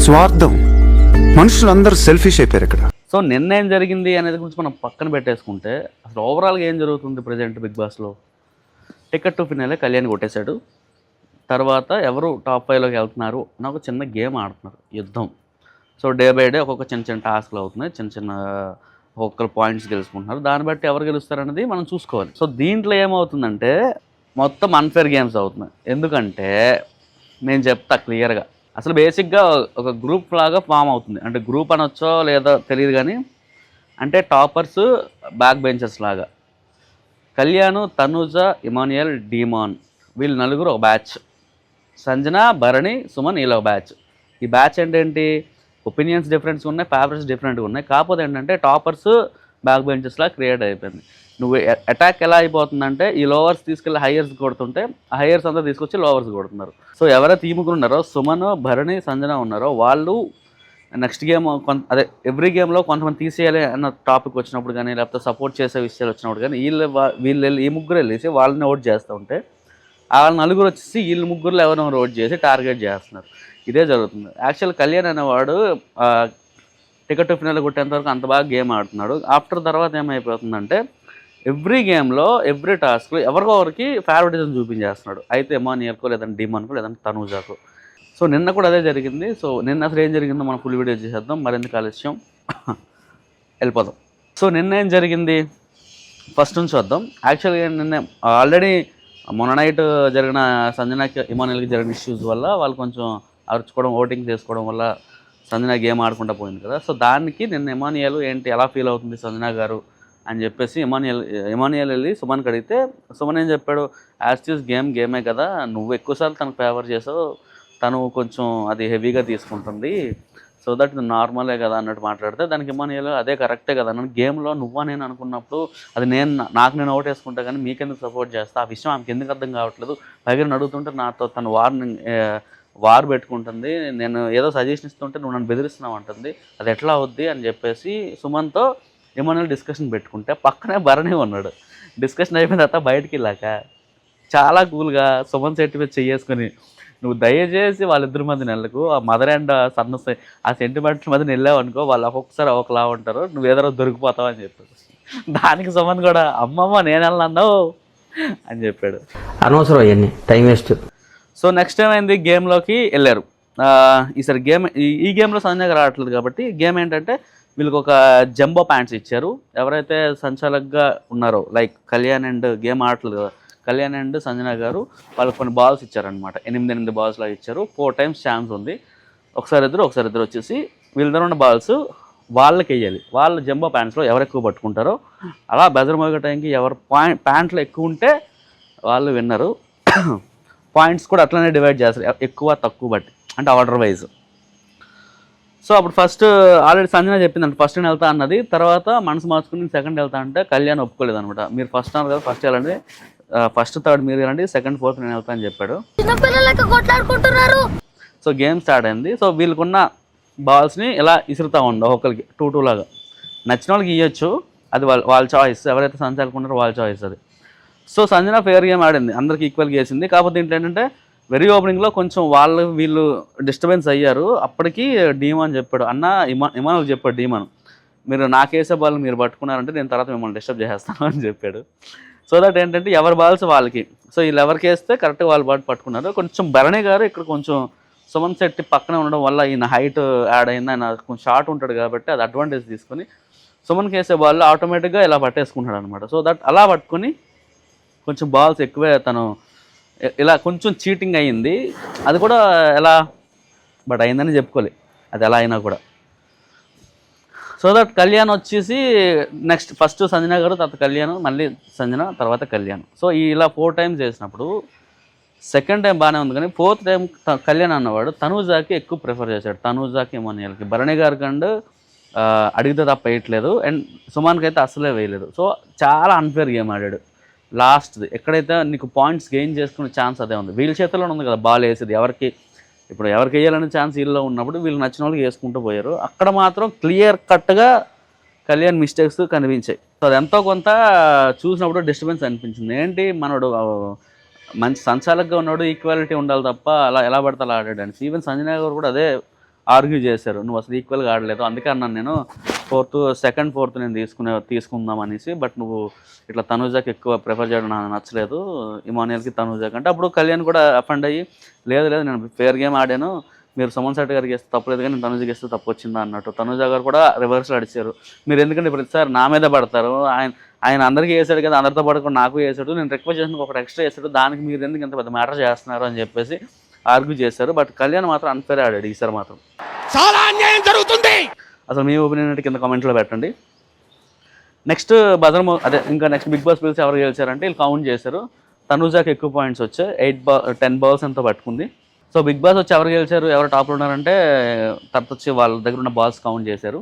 స్వార్థం. మనుషులందరూ సెల్ఫిష్ అయిపోయారు ఇక్కడ. సో నిన్న ఏం జరిగింది అనేది గురించి మనం పక్కన పెట్టేసుకుంటే అసలు ఓవరాల్గా ఏం జరుగుతుంది ప్రజెంట్ బిగ్ బాస్లో? టికెట్ టు ఫినాలే కళ్యాణ్ కొట్టేశాడు. తర్వాత ఎవరు టాప్ 5లోకి వెళ్తున్నారు అని ఒక చిన్న గేమ్ ఆడుతున్నారు, యుద్ధం. సో డే బై డే ఒక్కొక్క చిన్న చిన్న టాస్క్లు అవుతున్నాయి, చిన్న చిన్న ఒక్కొక్కరు పాయింట్స్ గెలుచుకుంటున్నారు. దాన్ని బట్టి ఎవరు గెలుస్తారనేది మనం చూసుకోవాలి. సో దీంట్లో ఏమవుతుందంటే మొత్తం అన్ఫేర్ గేమ్స్ అవుతున్నాయి. ఎందుకంటే నేను చెప్తా క్లియర్గా, అసలు బేసిక్గా ఒక గ్రూప్ లాగా ఫామ్ అవుతుంది. అంటే గ్రూప్ అనొచ్చో లేదో తెలియదు కానీ, అంటే టాపర్స్ బ్యాక్ బెంచర్స్ లాగా కళ్యాణ్, తనూజ, ఇమాన్యుయల్, డీమాన్ వీళ్ళు నలుగురు ఒక బ్యాచ్. సంజన, భరణి, సుమన్ వీళ్ళ ఒక బ్యాచ్. ఈ బ్యాచ్ అంటే ఏంటి? ఒపీనియన్స్ డిఫరెంట్స్ ఉన్నాయి, ఫేవరెట్స్ డిఫరెంట్గా ఉన్నాయి. కాకపోతే ఏంటంటే టాపర్స్ బ్యాక్ బెంచర్స్లా క్రియేట్ అయిపోయింది. నువ్వు అటాక్ ఎలా అయిపోతుందంటే ఈ లోవర్స్ తీసుకెళ్ళి హైయర్స్ కొడుతుంటే ఆ హైయర్స్ అంతా తీసుకొచ్చి లోవర్స్ కొడుతున్నారు. సో ఎవరైతే ఈ ముగ్గురు ఉన్నారో, సుమన్, భరణి, సంజన ఉన్నారో వాళ్ళు నెక్స్ట్ గేమ్ అదే ఎవ్రీ గేమ్లో కొంతమంది తీసేయాలి అన్న టాపిక్ వచ్చినప్పుడు కానీ, లేకపోతే సపోర్ట్ చేసే విషయాలు వచ్చినప్పుడు కానీ వీళ్ళు వెళ్ళి ఈ ముగ్గురు వెళ్ళేసి వాళ్ళని ఓట్ చేస్తూ ఉంటే వాళ్ళ నలుగురు వచ్చేసి వీళ్ళు ముగ్గురులో ఎవరైనా ఓట్ చేసి టార్గెట్ చేస్తున్నారు. ఇదే జరుగుతుంది. యాక్చువల్ కళ్యాణ్ అనేవాడు టికెట్ టు ఫినాల్ కొట్టేంతవరకు అంత బాగా గేమ్ ఆడుతున్నాడు. ఆఫ్టర్ తర్వాత ఏమైపోతుందంటే ఎవ్రీ గేమ్లో ఎవ్రీ టాస్క్లో ఎవరికొవరికి ఫేవరెటిజం చూపించేస్తున్నాడు. అయితే ఇమాన్యుయల్కో లేదంటే డీమాన్కో లేదంటే తనూజాకో. సో నిన్న కూడా అదే జరిగింది. సో నిన్న అసలు ఏం జరిగిందో మనం ఫుల్ వీడియో చేసేద్దాం, మరింత ఆలస్యం వెళ్ళిపోదాం. సో నిన్న ఏం జరిగింది ఫస్ట్ నుంచి వద్దాం. యాక్చువల్గా నిన్న ఆల్రెడీ మొన్న నైట్ జరిగిన సంజనాకి, ఇమాన్యుయల్కి జరిగిన ఇష్యూస్ వల్ల వాళ్ళు కొంచెం అరుచుకోవడం, ఓటింగ్ చేసుకోవడం వల్ల సంజన గేమ్ ఆడకుండా పోయింది కదా. సో దానికి నిన్న ఇమాన్యుయల్ ఏంటి ఎలా ఫీల్ అవుతుంది సంజన గారు అని చెప్పేసి ఇమాన్యుయల్ వెళ్ళి సుమన్కి అడిగితే, సుమన్ ఏం చెప్పాడు, యాజ్ గేమే కదా, నువ్వు ఎక్కువసార్లు తనకు ఫేవర్ చేసావు, తను కొంచెం అది హెవీగా తీసుకుంటుంది, సో దట్ నార్మలే కదా అన్నట్టు మాట్లాడితే దానికి ఇమాన్యుయల్ అదే కరెక్టే కదా, నన్ను గేమ్లో నువ్వా నేను అనుకున్నప్పుడు అది నాకు నేను ఓట్ వేసుకుంటా కానీ మీకెందుకు సపోర్ట్ చేస్తా, ఆ విషయం ఆమెకి ఎందుకు అర్థం కావట్లేదు, పైగా అడుగుతుంటే నాతో తను వార్ పెట్టుకుంటుంది, నేను ఏదో సజెషన్ ఇస్తుంటే నువ్వు నన్ను బెదిరిస్తున్నావు అంటుంది, అది ఎట్లా అవుద్ది అని చెప్పేసి సుమన్తో ఇమాన్యుయల్ డిస్కషన్ పెట్టుకుంటే పక్కనే భరణి ఉన్నాడు. డిస్కషన్ అయిపోయిన తర్వాత బయటికి వెళ్ళాక చాలా కూల్గా సుమన్ సెట్ మీద చేసుకొని, నువ్వు దయచేసి వాళ్ళిద్దరి మధ్య నెలకు ఆ మదర్ అండ్ సన్ ఆ సెంటిమెంట్స్ మధ్య వెళ్ళావు అనుకో, వాళ్ళు ఒక్కొక్కసారి ఒకలా ఉంటారు, నువ్వు ఏదో దొరికిపోతావు అని చెప్పాడు. దానికి సుమన్ కూడా అమ్మమ్మ నేను వెళ్ళన్నావు అని చెప్పాడు. అనవసరం అవన్నీ, టైం వేస్ట్. సో నెక్స్ట్ ఏమైంది, గేమ్లోకి వెళ్ళారు. ఈసారి ఈ గేమ్లో సంజయ్ రావట్లేదు కాబట్టి గేమ్ ఏంటంటే వీళ్ళకి ఒక జంబో ప్యాంట్స్ ఇచ్చారు. ఎవరైతే సంచాలకుగా ఉన్నారో లైక్ కళ్యాణ్ అండ్ గేమ్ ఆడట్లేదు కదా, కళ్యాణ్ అండ్ సంజన గారు వాళ్ళకి కొన్ని బాల్స్ ఇచ్చారనమాట. 8 బాల్స్ లాగా ఇచ్చారు. 4 times ఛాన్స్ ఉంది. ఒకసారి ఇద్దరు వచ్చేసి వీళ్ళిద్దరు ఉన్న బాల్స్ వాళ్ళకి వేయాలి. వాళ్ళ జంబో ప్యాంట్స్లో ఎవరు ఎక్కువ పట్టుకుంటారో అలా బెజర్ మోగే టైంకి ఎవరు ప్యాంట్లు ఎక్కువ ఉంటే వాళ్ళు విన్నరు. పాయింట్స్ కూడా అట్లనే డివైడ్ చేస్తారు, ఎక్కువ తక్కువ బట్టి, అంటే ఆర్డర్ వైజ్. సో అప్పుడు ఫస్ట్ ఆల్రెడీ సంజన చెప్పిందంట ఫస్ట్ నేను వెళ్తా అన్నది. తర్వాత మనసు మార్చుకుని సెకండ్ వెళ్తా అంటే కళ్యాణ్ ఒప్పుకోలేదు అనమాట. మీరు ఫస్ట్ అన్నారు కదా, ఫస్ట్ వెళ్ళండి, ఫస్ట్ థర్డ్ మీరు వెళ్ళండి, సెకండ్ ఫోర్త్ నేను వెళ్తా అని చెప్పాడు. సో గేమ్ స్టార్ట్ అయింది. సో వీళ్ళకున్న బాల్స్ని ఇలా ఇసురుతూ ఉండవు ఒకరికి 2-2 లాగా. నచ్చిన వాళ్ళకి ఇవ్వచ్చు, అది వాళ్ళ చాయిస్, ఎవరైతే సంచాలకున్నారో వాళ్ళ చాయిస్ అది. సో సంజన ఫేర్ గేమ్ ఆడింది, అందరికి ఈక్వల్గా వేసింది. కాకపోతే ఇంట్లో ఏంటంటే వెరీ ఓపెనింగ్లో కొంచెం వీళ్ళు డిస్టర్బెన్స్ అయ్యారు. అప్పటికి డీమాన్ చెప్పాడు, అన్న ఇమాన్ చెప్పాడు డీమాన్, మీరు నాకేసే బాల్ మీరు పట్టుకున్నారంటే నేను తర్వాత మిమ్మల్ని డిస్టర్బ్ చేస్తాను అని చెప్పాడు. సో దట్ ఏంటంటే ఎవరి బాల్స్ వాళ్ళకి. సో వీళ్ళు ఎవరికి వేస్తే కరెక్ట్గా వాళ్ళు బాల్ పట్టుకున్నారు. కొంచెం భరణి గారు ఇక్కడ కొంచెం సుమన్ శెట్టి పక్కనే ఉండడం వల్ల ఈయన హైట్ యాడ్ అయింది, ఆయన కొంచెం షార్ట్ ఉంటాడు కాబట్టి అది అడ్వాంటేజ్ తీసుకొని సుమన్కి వేసే బాల్ ఆటోమేటిక్గా ఇలా పట్టేసుకుంటాడు అనమాట. సో దట్ అలా పట్టుకొని కొంచెం బాల్స్ ఎక్కువే తను ఇలా కొంచెం చీటింగ్ అయ్యింది. అది కూడా ఎలా బట్ అయిందని చెప్పుకోవాలి, అది ఎలా అయినా కూడా. సో దట్ కళ్యాణ్ వచ్చేసి నెక్స్ట్ ఫస్ట్ సంజన గారు, తర్వాత కళ్యాణ్, మళ్ళీ సంజన, తర్వాత కళ్యాణ్. సో ఇలా 4 times చేసినప్పుడు సెకండ్ టైం బాగానే ఉంది కానీ 4th time కళ్యాణ్ అన్నవాడు తనూజాకి ఎక్కువ ప్రిఫర్ చేశాడు. తనూజాకి ఇమాన్యుయల్కి. భరణి గారికి అండ్ అడిగితే తప్ప వేయట్లేదు, అండ్ సుమాన్కి అయితే అసలే వేయలేదు. సో చాలా అన్ఫేర్ గేమ్ ఆడాడు. లాస్ట్ది ఎక్కడైతే నీకు పాయింట్స్ గెయిన్ చేసుకునే ఛాన్స్ అదే ఉంది. వీళ్ళ చేతిలోనే ఉంది కదా బాల్ వేసేది, ఎవరికి వేయాలనే ఛాన్స్ వీళ్ళలో ఉన్నప్పుడు వీళ్ళు నచ్చిన వాళ్ళకి వేసుకుంటూ పోయారు. అక్కడ మాత్రం క్లియర్ కట్గా కళ్యాణ్ మిస్టేక్స్ కనిపించాయి. సో అది ఎంతో కొంత చూసినప్పుడు డిస్టర్బెన్స్ అనిపించింది. ఏంటి మనోడు మంచి సంచాలకుగా ఉన్నాడు, ఈక్వాలిటీ ఉండాలి తప్ప అలా ఎలా పడితే అలా ఆడాడు అని. ఈవెన్ సంజయ్ గారు కూడా అదే ఆర్గ్యూ చేశారు, నువ్వు అసలు ఈక్వల్గా ఆడలేదు, అందుకే అన్నాను నేను సెకండ్ ఫోర్త్ నేను తీసుకుందాం అనేసి. బట్ నువ్వు ఇట్లా తనూజాకి ఎక్కువ ప్రిఫర్ చేయడం నాకు నచ్చలేదు, ఇమానియల్కి తనూజాకి అంటే. అప్పుడు కళ్యాణ్ కూడా అఫెండ్ అయ్యి లేదు నేను ఫేర్ గేమ్ ఆడాను, మీరు సుమన్ శెట్టి గారికి వేస్తే తప్పలేదు కానీ నేను తనూజకి వేస్తే తప్పు వచ్చిందా అన్నట్టు. తనూజ గారు కూడా రివర్స్లో అడిచారు, మీరు ఎందుకంటే ప్రతిసారి నా మీద పడతారు, ఆయన అందరికీ వేసాడు కదా, అందరితో పడకుండా నాకు వేసాడు, నేను రిక్వెస్ట్ చేసిన ఒకటి ఎక్స్ట్రా వేసాడు, దానికి మీరు ఎందుకు ఇంత పెద్ద మ్యాటర్ చేస్తున్నారు అని చెప్పేసి ఆర్గ్యూ చేశారు. బట్ కళ్యాణ్ మాత్రం అన్ఫేర్ ఆడాడు ఈసారి మాత్రం. చాలా అన్యాయం జరుగుతుంది. అసలు మీ ఒపీనియన్ కింద కామెంట్లో పెట్టండి. నెక్స్ట్ ఇంకా నెక్స్ట్ బిగ్ బాస్ పిలిచి ఎవరు గెలిచారంటే వీళ్ళు కౌంట్ చేశారు. తనూజాకి ఎక్కువ పాయింట్స్ వచ్చాయి, 10 బాల్స్ ఎంతో పట్టుకుంది. సో బిగ్ బాస్ వచ్చి ఎవరు గెలిచారు, ఎవరు టాప్లో ఉన్నారంటే తర్వాత వచ్చి వాళ్ళ దగ్గర ఉన్న బాల్స్ కౌంట్ చేశారు.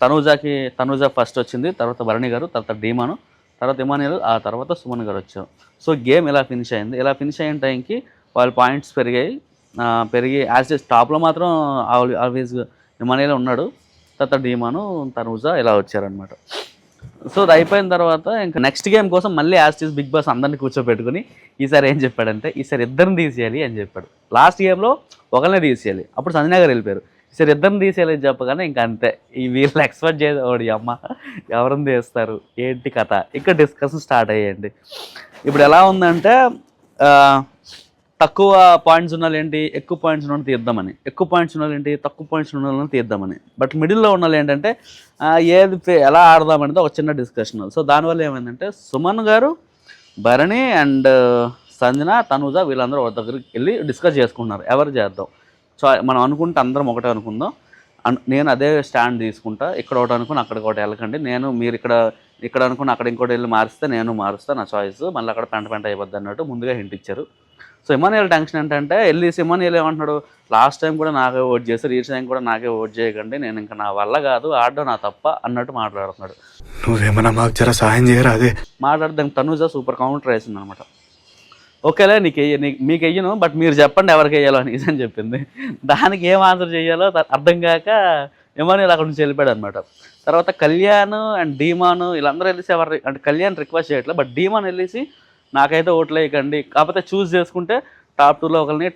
తనూజ ఫస్ట్ వచ్చింది, తర్వాత భరణి గారు, తర్వాత డీమాను, తర్వాత ఇమానియల్, ఆ తర్వాత సుమన్ గారు వచ్చారు. సో గేమ్ ఇలా ఫినిష్ అయింది. ఇలా ఫినిష్ అయిన టైంకి వాళ్ళ పాయింట్స్ పెరిగి యాజ్ టాప్లో మాత్రం ఆల్వేస్ ఇమానియల్ ఉన్నాడు, తర్వాత డీమాను, తనూజ ఇలా వచ్చారనమాట. సో అది అయిపోయిన తర్వాత ఇంకా నెక్స్ట్ గేమ్ కోసం మళ్ళీ యాజ్ బిగ్ బాస్ అందరినీ కూర్చోబెట్టుకుని ఈసారి ఏం చెప్పాడంటే ఈసారి ఇద్దరిని తీసేయాలి అని చెప్పాడు. లాస్ట్ గేమ్లో ఒకరినే తీసేయాలి, అప్పుడు సంజనా గారు వెళ్ళిపోయారు. ఈసారి ఇద్దరిని తీసేయాలి అని చెప్పగానే ఇంకా అంతే, ఈ వీళ్ళు ఎక్స్పెక్ట్ చేసేవాడు అమ్మ ఎవరిని తీస్తారు ఏంటి కథ, ఇక్కడ డిస్కషన్ స్టార్ట్ అయ్యండి. ఇప్పుడు ఎలా ఉందంటే తక్కువ పాయింట్స్ ఉన్న ఏంటి, ఎక్కువ పాయింట్స్ ఉన్న తీద్దామని, ఎక్కువ పాయింట్స్ ఉన్న ఏంటి, తక్కువ పాయింట్స్ ఉన్న వాళ్ళని తీద్దామని. బట్ మిడిల్లో ఉన్న వాళ్ళు ఏంటంటే ఎలా ఆడదామనేది ఒక చిన్న డిస్కషన్. సో దానివల్ల ఏమైందంటే సుమన్ గారు, భరణి అండ్ సంజన, తనూజ వీళ్ళందరూ ఒక దగ్గరికి వెళ్ళి డిస్కస్ చేసుకుంటున్నారు ఎవరు చేద్దాం. సో మనం అనుకుంటే అందరం ఒకటే అనుకుందాం, నేను అదే స్టాండ్ తీసుకుంటా, ఇక్కడ ఒకటి అనుకుని అక్కడికి ఒకటి వెళ్ళకండి, మీరు ఇక్కడ అనుకుని అక్కడ ఇంకోటి వెళ్ళి మారిస్తే నేను మారుస్తాను, నా చాయిస్, మళ్ళీ అక్కడ పెంట అయిపోద్ది అన్నట్టు ముందుగా హింట్ ఇచ్చారు. సో ఇమానియల్ టెన్షన్ ఏంటంటే ఇమానియల్ ఏమంటున్నాడు, లాస్ట్ టైం కూడా నాకే ఓట్ చేస్తారు, ఈ టైం కూడా నాకే ఓట్ చేయకండి, నేను ఇంకా నా వల్ల కాదు, ఆడడం నా తప్ప అన్నట్టు మాట్లాడుతున్నాడు. నువ్వేమన్నా మాకు జర సహాయం చేయరా అదే మాట్లాడదాం. తనూజ సూపర్ కౌంటర్ వేసింది అనమాట. ఓకేలే మీకు వెయ్యను, బట్ మీరు చెప్పండి ఎవరికి వేయాలో అని చెప్పింది. దానికి ఏం ఆన్సర్ చేయాలో అర్థం కాక ఇమానియల్ అక్కడ నుంచి వెళ్ళిపోయాడు అనమాట. తర్వాత కళ్యాణ్ అండ్ డీమాను వీళ్ళందరూ వెళ్ళేసి అంటే కళ్యాణ్ రిక్వెస్ట్ చేయట్లేదు, బట్ డీమాన్ వెళ్ళేసి నాకైతే ఓట్లు వేయకండి, కాకపోతే చూస్ చేసుకుంటే టాప్ 2లో ఒకరిని,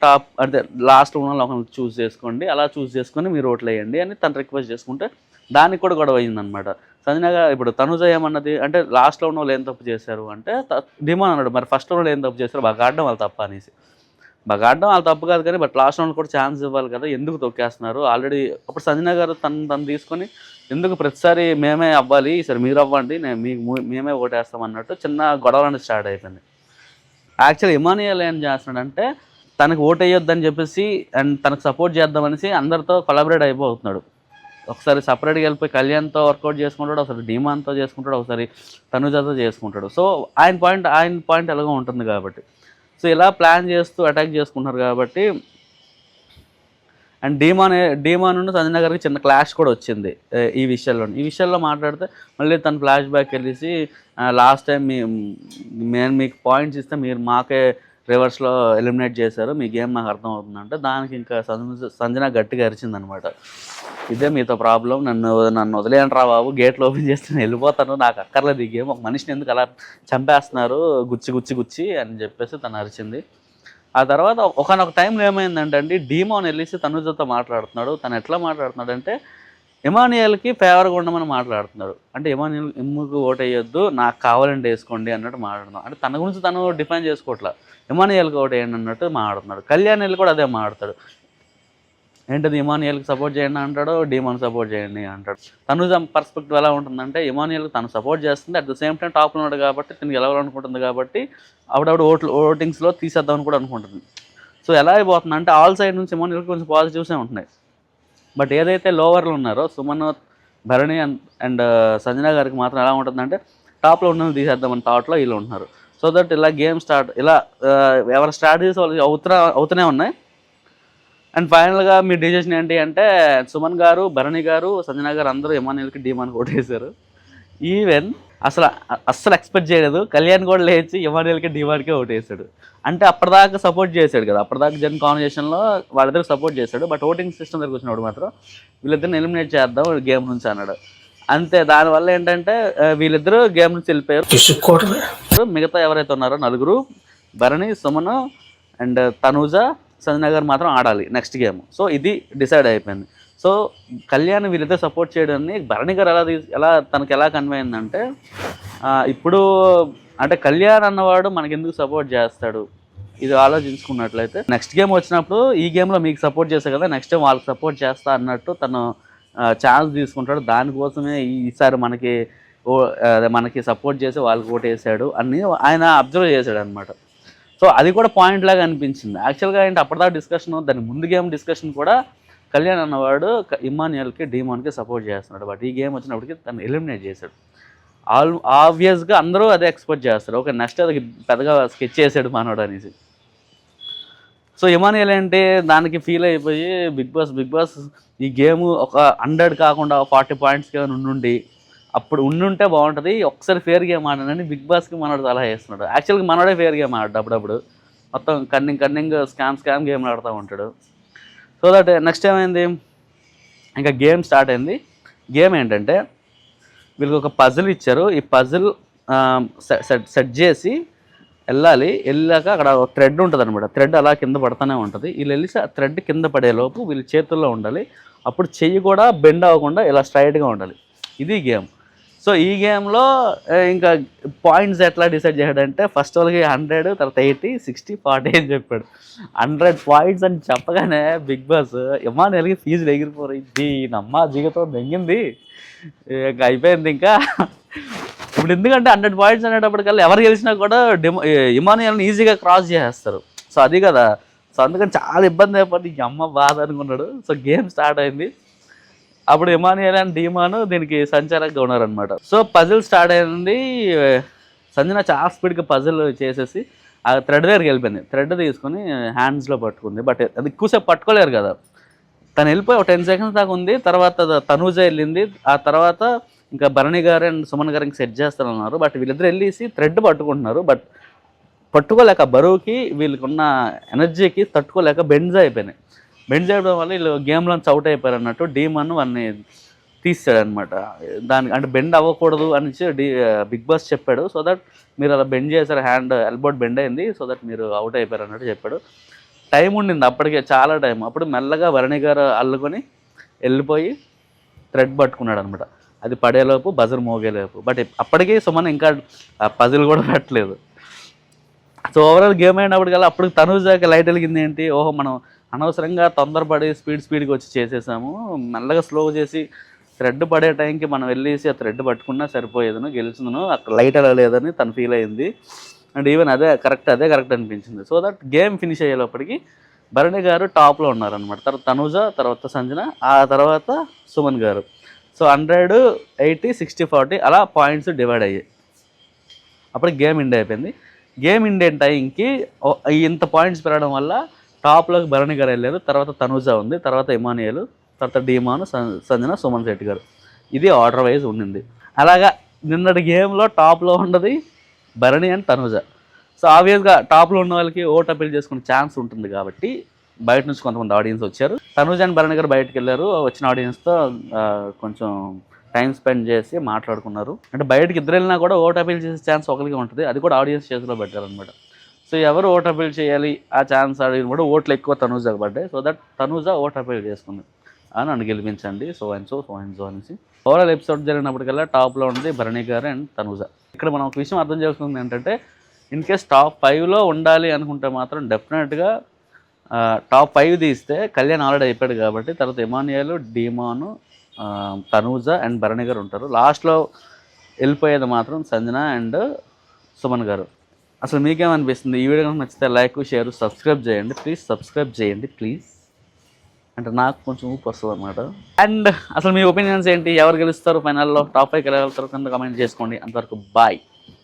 అంటే లాస్ట్ 1లో ఒకరిని చూస్ చేసుకోండి, అలా చూస్ చేసుకొని మీరు ఓట్లు వేయండి అని తను రిక్వెస్ట్ చేసుకుంటే దానికి కూడా గొడవ అయిందనమాట. సంజనగా ఇప్పుడు తనూజ ఏమన్నది అంటే లాస్ట్లో ఉన్న వాళ్ళు ఏం తప్పు చేశారు అంటే డిమాండ్ అన్నాడు, మరి ఫస్ట్ వాళ్ళు ఏం తప్పు చేశారు, బాగా ఆడడం వాళ్ళు తప్ప అనేసి. బాగా ఆడడం వాళ్ళు తప్పు కాదు కానీ బట్ లాస్ట్ వాళ్ళు కూడా ఛాన్స్ ఇవ్వాలి కదా, ఎందుకు తొక్కేస్తున్నారు ఆల్రెడీ. అప్పుడు సంజన గారు తను తీసుకొని ఎందుకు ప్రతిసారి మేమే అవ్వాలి, ఈసారి మీరు అవ్వండి, మేమే ఓటేస్తాం అన్నట్టు చిన్న గొడవలు స్టార్ట్ అయిపోయింది. యాక్చువల్లీ ఇమానియల్ ఏం చేస్తున్నాడంటే తనకు ఓటు వేయొద్దని చెప్పేసి అండ్ తనకు సపోర్ట్ చేద్దామనేసి అందరితో కొలాబరేట్ అయిపోతున్నాడు. ఒకసారి సపరేట్గా వెళ్ళిపోయి కళ్యాణ్తో వర్కౌట్ చేసుకుంటాడు, ఒకసారి డీమాన్తో చేసుకుంటాడు, ఒకసారి తనుజాతో చేసుకుంటాడు. సో ఆయన పాయింట్ ఎలాగో ఉంటుంది కాబట్టి సో ఇలా ప్లాన్ చేస్తూ అటాక్ చేసుకుంటున్నారు కాబట్టి. అండ్ డీమాన్ నుండి సంజన గారికి చిన్న క్లాష్ కూడా వచ్చింది ఈ విషయాల్లో మాట్లాడితే మళ్ళీ తను ఫ్లాష్ బ్యాక్ వెళ్ళేసి లాస్ట్ టైం నేను మీకు పాయింట్స్ ఇస్తే మీరు మాకే రివర్స్లో ఎలిమినేట్ చేశారు, మీ గేమ్ నాకు అర్థం అవుతుందంటే దానికి ఇంకా సంజన గట్టిగా అరిచిందనమాట, ఇదే మీతో ప్రాబ్లం, నన్ను వదిలేయండి రా బాబు, గేట్లు ఓపెన్ చేస్తే నేను వెళ్ళిపోతాను, నాకు అక్కర్లేదు ఈ గేమ్, ఒక మనిషిని ఎందుకు అలా చంపేస్తున్నారు గుచ్చి అని చెప్పేసి తను అరిచింది. ఆ తర్వాత ఒకనొక టైంలో ఏమైందంటే అండి డీమాన్ వెళ్ళేసి తనుజతో మాట్లాడుతున్నాడు. తను ఎట్లా మాట్లాడుతున్నాడంటే ఇమానియల్కి ఫేవర్గా ఉండమని మాట్లాడుతున్నాడు. అంటే ఇమానియల్ ఇమ్ముకు ఓటు వేయొద్దు, నాకు కావాలంటే వేసుకోండి అన్నట్టు మాట్లాడుతున్నాడు. అంటే తన గురించి తను డిఫైన్ చేసుకోవట్లా, ఇమానియల్కి ఓటు వేయండి అన్నట్టు మాట్లాడుతున్నాడు. కళ్యాణ్ కూడా అదే మాట్లాడతాడు, ఏంటది ఇమానియల్కి సపోర్ట్ చేయండి అంటాడు, డీమాన్ సపోర్ట్ చేయండి అంటాడు. తనుజ పర్స్పెక్టివ్ ఎలా ఉంటుందంటే ఇమానియల్కి తను సపోర్ట్ చేస్తుంది, అట్ ద సేమ్ టైం టాప్లో ఉన్నాడు కాబట్టి తను గెలవాలనుకుంటుంది కాబట్టి అప్పుడప్పుడు ఓటింగ్స్లో తీసేద్దామని కూడా అనుకుంటుంది. సో ఎలా అయిపోతుంది అంటే ఆల్ సైడ్ నుంచి ఇమానియల్కి కొంచెం పాజిటివ్సే ఉంటున్నాయి. బట్ ఏదైతే లోవర్లు ఉన్నారో సుమన్, భరణి అండ్ సంజన గారికి మాత్రం ఎలా ఉంటుందంటే టాప్లో ఉన్న తీసేద్దామని థాట్లో వీళ్ళు ఉంటున్నారు. సో దట్ ఇలా గేమ్ ఎవరి స్ట్రాటజీస్ వాళ్ళు అవుతూనే ఉన్నాయి. అండ్ ఫైనల్గా మీ డిసిషన్ ఏంటి అంటే సుమన్ గారు, భరణి గారు, సంజన గారు అందరూ ఇమానియల్కి డీమాన్కి ఓటేశారు. ఈవెన్ అస్సలు ఎక్స్పెక్ట్ చేయలేదు, కళ్యాణ్ కూడా లేచి ఇమానియల్కి డీమాన్కే ఓటేశాడు. అంటే అప్పటిదాకా సపోర్ట్ చేశాడు కదా, అప్పటిదాకా జన్ కాన్వర్జేషన్లో వాళ్ళిద్దరు సపోర్ట్ చేశాడు. బట్ ఓటింగ్ సిస్టమ్ దగ్గర వచ్చినప్పుడు మాత్రం వీళ్ళిద్దరిని ఎలిమినేట్ చేద్దాం గేమ్ నుంచి అన్నాడు. అంతే, దానివల్ల ఏంటంటే వీళ్ళిద్దరూ గేమ్ నుంచి వెళ్ళిపోయారు. మిగతా ఎవరైతే ఉన్నారో నలుగురు, భరణి, సుమన్ అండ్ తనూజ, సంజన గారు మాత్రం ఆడాలి నెక్స్ట్ గేమ్. సో ఇది డిసైడ్ అయిపోయింది. సో కళ్యాణ్ వీళ్ళిద్దరు సపోర్ట్ చేయడాన్ని భరణి గారు తనకి ఎలా కన్వే అయిందంటే, ఇప్పుడు అంటే కళ్యాణ్ అన్నవాడు మనకి ఎందుకు సపోర్ట్ చేస్తాడు, ఇది ఆలోచించుకున్నట్లయితే నెక్స్ట్ గేమ్ వచ్చినప్పుడు ఈ గేమ్లో మీకు సపోర్ట్ చేస్తాను కదా, నెక్స్ట్ టైం వాళ్ళకి సపోర్ట్ చేస్తా అన్నట్టు తను ఛాన్స్ తీసుకుంటాడు. దానికోసమే ఈసారి మనకి సపోర్ట్ చేసి వాళ్ళకి ఓటు వేసాడు అని ఆయన అబ్జర్వ్ చేశాడు అనమాట. సో అది కూడా పాయింట్ లాగా అనిపించింది. యాక్చువల్గా ఏంటి అప్పటిదాకా డిస్కషన్, దాని ముందు గేమ్ డిస్కషన్ కూడా కళ్యాణ్ అన్నవాడు ఇమాన్యుయల్కి డీమాన్కి సపోర్ట్ చేస్తున్నాడు. బట్ ఈ గేమ్ వచ్చినప్పటికీ తను ఎలిమినేట్ చేశాడు. ఆబ్వియస్గా అందరూ అదే ఎక్స్పెక్ట్ చేస్తారు. ఓకే నెక్స్ట్ అది పెద్దగా స్కెచ్ చేశాడు మనోడు అనేసి. సో ఇమాన్యుయల్ ఏంటి దానికి ఫీల్ అయిపోయి బిగ్ బాస్ ఈ గేమ్ ఒక 100 కాకుండా 40 పాయింట్స్కి ఉండి అప్పుడు ఉండుంటే బాగుంటుంది, ఒకసారి ఫేర్ గేమ్ ఆడనని బిగ్ బాస్కి మనోడు సలహా చేస్తున్నాడు. యాక్చువల్గా మనోడే ఫేర్ గేమ్ ఆడాడు అప్పుడప్పుడు, మొత్తం కన్నింగ్ స్కామ్ గేమ్లు ఆడుతూ ఉంటాడు. సో దట్ నెక్స్ట్ ఏమైంది, ఇంకా గేమ్ స్టార్ట్ అయింది. గేమ్ ఏంటంటే వీళ్ళకి ఒక పజిల్ ఇచ్చారు. ఈ పజిల్ సెట్ చేసి వెళ్ళాక అక్కడ థ్రెడ్ ఉంటుంది అనమాట. థ్రెడ్ అలా కింద పడుతూనే ఉంటుంది. వీళ్ళు వెళ్ళి ఆ థ్రెడ్ కింద పడేలోపు వీళ్ళ చేతుల్లో ఉండాలి. అప్పుడు చెయ్యి కూడా బెండ్ అవ్వకుండా ఇలా స్ట్రైట్గా ఉండాలి. ఇది గేమ్. సో ఈ గేమ్లో ఇంకా పాయింట్స్ ఎట్లా డిసైడ్ చేశాడంటే ఫస్ట్ వాళ్ళకి 100, తర్వాత 80, 60, 40 అని చెప్పాడు. 100 పాయింట్స్ అని చెప్పగానే బిగ్ బాస్ ఇమాన్యుయల్కి ఫీజులు ఎగిరిపోరు. ఇది నమ్మ జీవితం దెంగింది, ఇంకా అయిపోయింది. ఇంకా ఇప్పుడు ఎందుకంటే 100 పాయింట్స్ అనేటప్పటికల్లా ఎవరు గెలిచినా కూడా ఇమాన్యుయల్ని ఈజీగా క్రాస్ చేసేస్తారు. సో అది కదా. సో అందుకని చాలా ఇబ్బంది అయిపోయింది. ఈ అమ్మ బాధ అనుకున్నాడు. సో గేమ్ స్టార్ట్ అయింది. అప్పుడు ఇమాన్యుయల్ అండ్ డీమాన్ దీనికి సంచాలకుగా ఉన్నారనమాట. సో పజిల్ స్టార్ట్ అయింది. సంజన చాలా స్పీడ్గా పజిల్ చేసేసి ఆ థ్రెడ్ దగ్గరికి వెళ్ళిపోయింది. థ్రెడ్ తీసుకొని హ్యాండ్స్లో పట్టుకుంది. బట్ అది ఎక్కువసేపు పట్టుకోలేరు కదా, తను వెళ్ళిపోయి ఒక 10 సెకండ్స్ దాకా ఉంది. తర్వాత తనూజ వెళ్ళింది. ఆ తర్వాత ఇంకా భరణి గారు అండ్ సుమన్ గారికి సెట్ చేస్తారన్నారు. బట్ వీళ్ళిద్దరు వెళ్ళేసి థ్రెడ్ పట్టుకుంటున్నారు. బట్ పట్టుకోలేక బరువుకి వీళ్ళకున్న ఎనర్జీకి తట్టుకోలేక బెండ్స్ అయిపోయినాయి. బెండ్ చేయడం వల్ల వీళ్ళు గేమ్లోంచి అవుట్ అయిపోయారు అన్నట్టు డీమాన్ వాడిని తీసాడనమాట. దానికి అంటే బెండ్ అవ్వకూడదు అని బిగ్ బాస్ చెప్పాడు. సో దట్ మీరు అలా బెండ్ చేశారు, హ్యాండ్ ఎల్బోట్ బెండ్ అయింది, సో దట్ మీరు అవుట్ అయిపోయారు అన్నట్టు చెప్పాడు. టైం ఉండింది అప్పటికే చాలా టైం. అప్పుడు మెల్లగా భరణి గారు అల్లుకొని వెళ్ళిపోయి థ్రెడ్ పట్టుకున్నాడు అనమాట. అది పడేలోపు బజర్ మోగేలోపు. బట్ అప్పటికీ సుమన్ ఇంకా పజిల్ కూడా పెట్టలేదు. సో ఓవరాల్ గేమ్ అయినప్పటికల్లా అప్పుడు తనూజాకి లైట్ వెలిగింది ఏంటి, ఓహో మనం అనవసరంగా తొందరపడి స్పీడ్గా వచ్చి చేసేసాము, మెల్లగా స్లో చేసి థ్రెడ్ పడే టైంకి మనం వెళ్ళేసి ఆ థ్రెడ్ పట్టుకున్నా సరిపోయేదను, గెలిచిందను, అక్కడ లైట్ అలా లేదని తను ఫీల్ అయింది. అండ్ ఈవెన్ అదే కరెక్ట్ అనిపించింది. సో దట్ గేమ్ ఫినిష్ అయ్యేలోపటికి భరణి గారు టాప్లో ఉన్నారనమాట. తర్వాత తనూజ, తర్వాత సంజన, ఆ తర్వాత సుమన్ గారు. సో 100, 80, 60, 40 అలా పాయింట్స్ డివైడ్ అయ్యాయి. అప్పుడు గేమ్ ఎండ్ అయిపోయింది. గేమ్ ఎండ్ అయిన టైంకి ఇంత పాయింట్స్ పెరగడం వల్ల టాప్లోకి భరణి గారు వెళ్ళారు. తర్వాత తనూజ ఉంది, తర్వాత ఇమాన్యుయల్, తర్వాత డీమాన్, సంజన, సుమన్ శెట్టి గారు. ఇది ఆర్డర్ వైజ్ ఉండింది. అలాగా నిన్నటి గేమ్లో టాప్లో ఉన్నది భరణి అండ్ తనూజ. సో ఆబ్వియస్గా టాప్లో ఉన్న వాళ్ళకి ఓట్ అపీల్ చేసుకునే ఛాన్స్ ఉంటుంది కాబట్టి బయట నుంచి కొంతమంది ఆడియన్స్ వచ్చారు. తనూజ అండ్ భరణి గారు బయటకు వెళ్ళారు. వచ్చిన ఆడియన్స్తో కొంచెం టైం స్పెండ్ చేసి మాట్లాడుకున్నారు. అంటే బయటకు ఇద్దరు వెళ్ళినా కూడా ఓట్ అపీల్ చేసే ఛాన్స్ ఒకరికి ఉంటుంది. అది కూడా ఆడియన్స్ చేతిలో పెట్టారనమాట. సో ఎవరు ఓట్ అపీల్ చేయాలి ఆ ఛాన్స్ అడిగిన కూడా ఓట్లు ఎక్కువ తనూజకు పడ్డాయి. So that Tanuja vote appeal చేసుకుంది, నన్ను గెలిపించండి సో అండ్ సో అనేసి. ఓవరాల్ ఎపిసోడ్ జరిగినప్పటికల్లా టాప్లో ఉంది భరణి గారు అండ్ తనూజ. ఇక్కడ మనం ఒక విషయం అర్థం చేసుకుంది ఏంటంటే, ఇన్ కేస్ టాప్ 5లో ఉండాలి అనుకుంటే మాత్రం డెఫినెట్గా టాప్ 5 తీస్తే కళ్యాణ్ ఆల్రెడీ అయిపోయాడు కాబట్టి తర్వాత ఇమాన్యుయల్, డీమాను, తనూజ అండ్ భరణి గారు ఉంటారు. లాస్ట్లో వెళ్ళిపోయేది మాత్రం సంజన అండ్ సుమన్ గారు. అసలు మీకేమనిపిస్తుంది? ఈ వీడియో నచ్చితే లైక్, షేర్, సబ్స్క్రైబ్ చేయండి ప్లీజ్. సబ్స్క్రైబ్ చేయండి ప్లీజ్, అంటే నాకు కొంచెం ఊపు వస్తుంది అనమాట. అండ్ అసలు మీ ఒపీనియన్స్ ఏంటి? ఎవరు గెలుస్తారు ఫైనల్లో? టాప్ 5 వెళ్ళగలుగుతారు కింద కామెంట్ చేసుకోండి. అంతవరకు బాయ్.